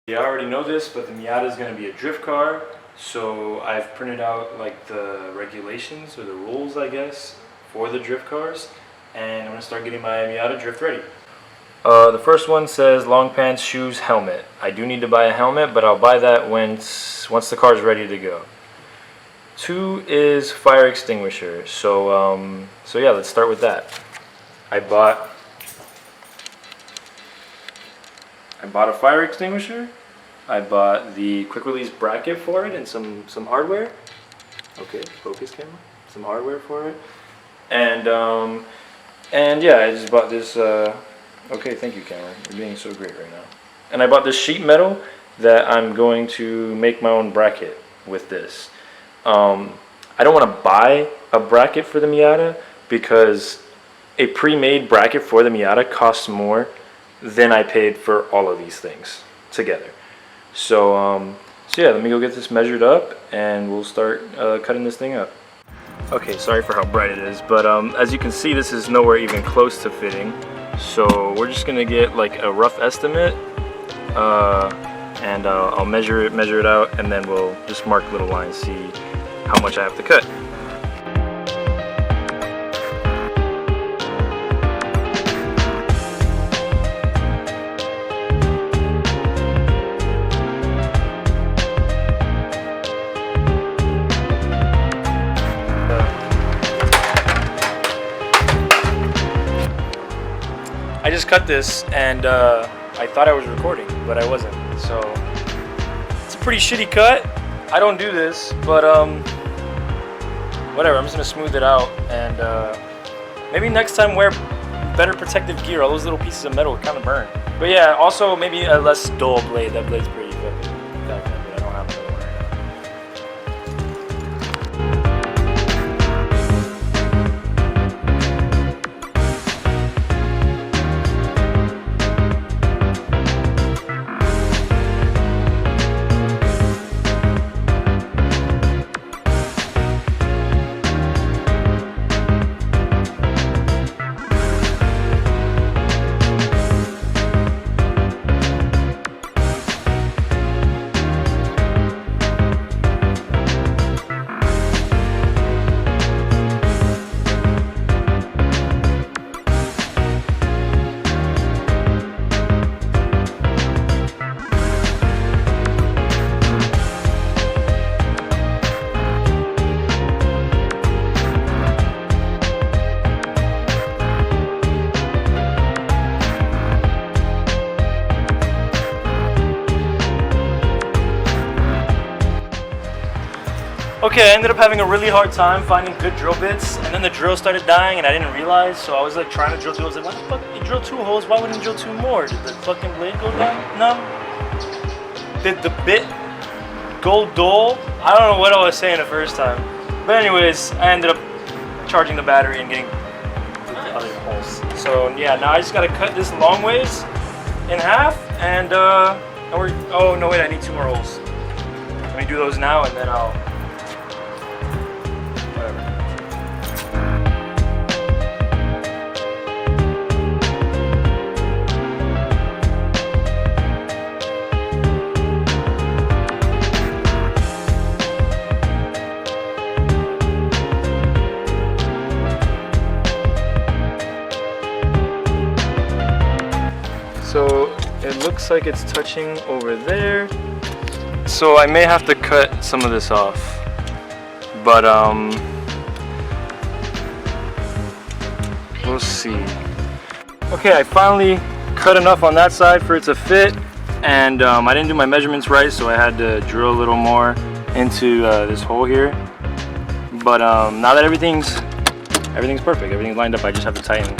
Yeah, I already know this, but the Miata is going to be a drift car, so I've printed out like the regulations or the rules, I guess, for the drift cars, and I'm going to start getting my Miata drift ready. The first one says long pants, shoes, helmet. I do need to buy a helmet, but I'll buy that once the car is ready to go. 2 is fire extinguisher, so yeah, let's start with that. I bought a fire extinguisher. I bought the quick release bracket for it and some hardware. Okay, focus camera. Some hardware for it. And yeah, I just bought this. Okay, thank you, camera. You're being so great right now. And I bought this sheet metal that I'm going to make my own bracket with this. I don't want to buy a bracket for the Miata because a pre-made bracket for the Miata costs more than I paid for all of these things together. So yeah, let me go get this measured up and we'll start cutting this thing up. Okay, sorry for how bright it is, but as you can see, this is nowhere even close to fitting. So we're just gonna get like a rough estimate, and I'll measure it out, and then we'll just mark little lines, see how much I have to cut. I just cut this and I thought I was recording, but I wasn't. So it's a pretty shitty cut. I don't do this, but whatever. I'm just gonna smooth it out and maybe next time wear better protective gear. All those little pieces of metal kind of burn. But yeah, also maybe a less dull blade. That blade's pretty fucking but I don't have another one right now. Okay, I ended up having a really hard time finding good drill bits, and then the drill started dying and I didn't realize, so I was like trying to drill 2 holes. I was like, why the fuck did you drill 2 holes? Why wouldn't you drill 2 more? Did the fucking blade go down? No. Did the bit go dull? I don't know what I was saying the first time. But anyways, I ended up charging the battery and getting the other holes. So yeah, now I just gotta cut this long ways in half, and we're, oh no wait, I need 2 more holes. Let me do those now and then I'll, so it looks like it's touching over there. So I may have to cut some of this off. But we'll see. Okay, I finally cut enough on that side for it to fit, and I didn't do my measurements right, so I had to drill a little more into this hole here. But now that everything's perfect, everything's lined up, I just have to tighten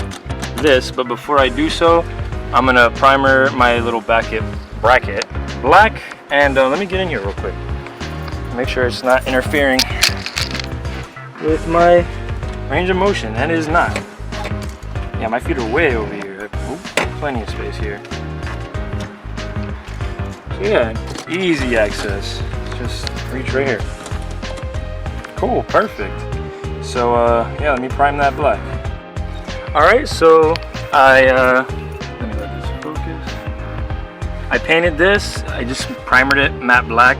this. But before I do so, I'm gonna primer my little bracket black, and let me get in here real quick. Make sure it's not interfering with my range of motion, and it is not. Yeah, my feet are way over here. Ooh, plenty of space here. So yeah, easy access. Just reach right here. Cool, perfect. So yeah, let me prime that black. All right, so I I painted this. I just primered it matte black.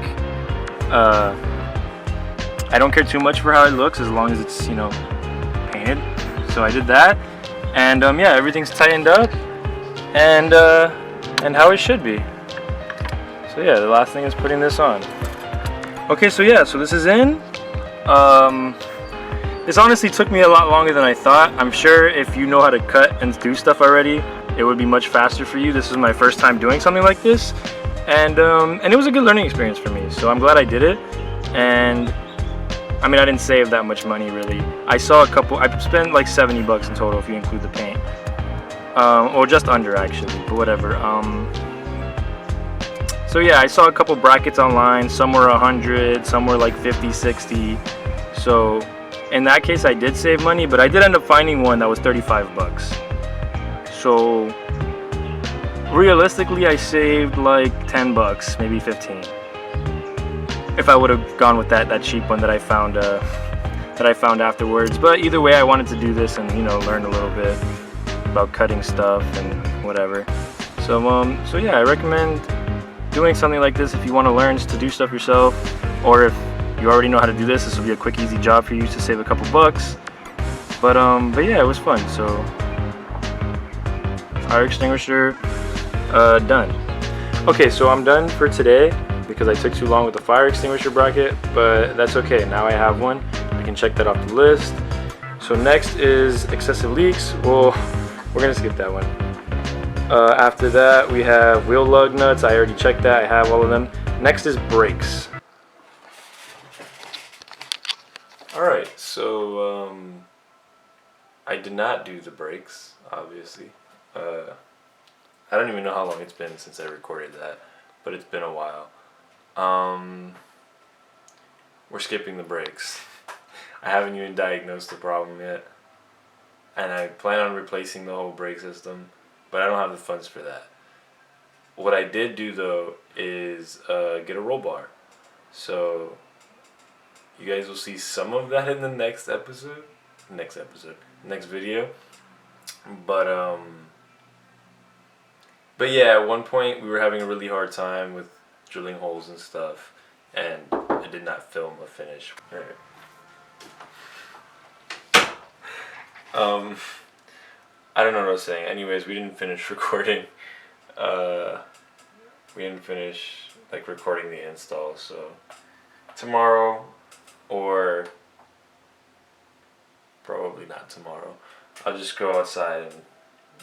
I don't care too much for how it looks as long as it's, you know, painted. So I did that, and yeah, everything's tightened up, and how it should be. So yeah, the last thing is putting this on. Okay, so yeah, so this is in. This honestly took me a lot longer than I thought. I'm sure if you know how to cut and do stuff already, it would be much faster for you. This is my first time doing something like this, and it was a good learning experience for me. So I'm glad I did it, and I mean, I didn't save that much money really. I saw a couple. I spent like 70 bucks in total if you include the paint, or just under actually, but whatever. So yeah, I saw a couple brackets online. Some were 100, some were like 50, 60. So in that case, I did save money, but I did end up finding one that was 35 bucks. So realistically, I saved like 10 bucks, maybe 15. If I would have gone with that cheap one that I found afterwards. But either way, I wanted to do this and, you know, learn a little bit about cutting stuff and whatever. So yeah, I recommend doing something like this if you want to learn to do stuff yourself, or if you already know how to do this, this will be a quick, easy job for you to save a couple bucks. But yeah, it was fun. So fire extinguisher done. Okay, so I'm done for today because I took too long with the fire extinguisher bracket, but that's okay. Now I have one. I can check that off the list. So next is excessive leaks. Well, we're gonna skip that one. After that, we have wheel lug nuts. I already checked that. I have all of them. Next is brakes. Alright, so I did not do the brakes, obviously. I don't even know how long it's been since I recorded that, but it's been a while. We're skipping the brakes. I haven't even diagnosed the problem yet, and I plan on replacing the whole brake system, but I don't have the funds for that. What I did do though is get a roll bar, so you guys will see some of that in the next video. But yeah, at one point we were having a really hard time with drilling holes and stuff, and I did not film a finish. Alright. I don't know what I was saying. Anyways, we didn't finish recording. We didn't finish like recording the install, so tomorrow, or probably not tomorrow, I'll just go outside and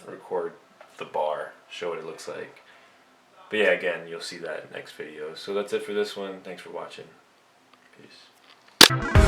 record the bar, show what it looks like. But yeah, again, you'll see that in the next video. So that's it for this one. Thanks for watching. Peace.